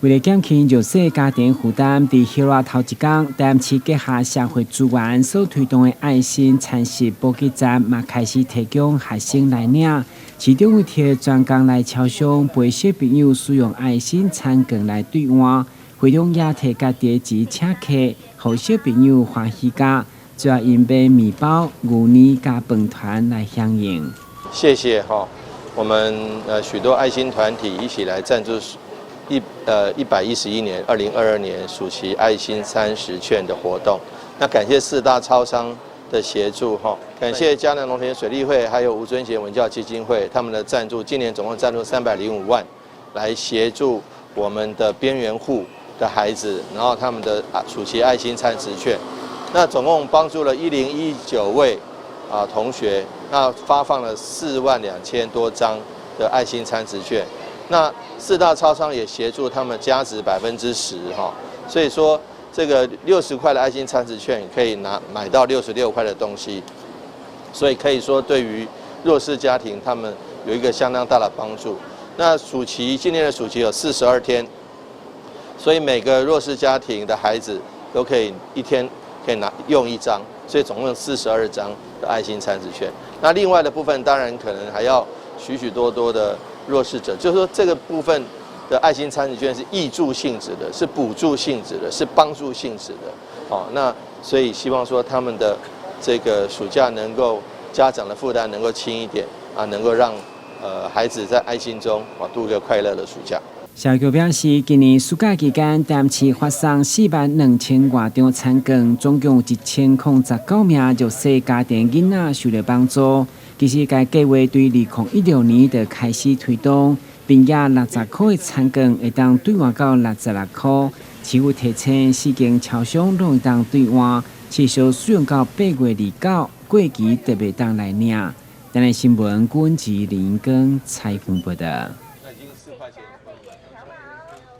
为了减轻弱势家庭负担，伫希腊头一天，台南市结合社会资源所推动的爱心餐食补给站，嘛开始提供学生来领。其中有贴专工来超商陪小朋友使用爱心餐券来兑换，会场也提家己的钱请客，互小朋友欢喜家。主要因买面包、牛奶加饭团来响应。谢谢哈，我们许多爱心团体一起来赞助111年2022年暑期爱心30券的活动。那感谢4大超商的协助哈，感谢嘉南农田水利会还有吴尊贤文教基金会他们的赞助，今年总共赞助305万，来协助我们的边缘户的孩子，然后他们的暑期爱心30券。那总共帮助了1019位同学，那发放了42000多张的爱心30券。那4大超商也协助他们加值10%哈，所以说这个60块的爱心30券可以买到66块的东西，所以可以说对于弱势家庭他们有一个相当大的帮助。那今年的暑期有42天，所以每个弱势家庭的孩子都可以一天可以用1张，所以总共有42张的爱心30券。那另外的部分当然可能还要许多的弱势者，就是说这个部分的爱心30券是挹注性质的，是补助性质的，是帮助性质的。那所以希望说他们的这个暑假能够家长的负担能够轻一点能够让孩子在爱心中度过快乐的暑假。消局表示，今年暑假期间，台南市发送42000多张餐券，总共有1019名弱势家庭囡仔受到帮助。其实，该计划对2016年就开始推动，并且60块的餐券会当兑换到66块。市府提醒4间超商拢会当兑换，至少使用到8月29，过期特别当来领。台南新闻，郭文吉、林根采访报道。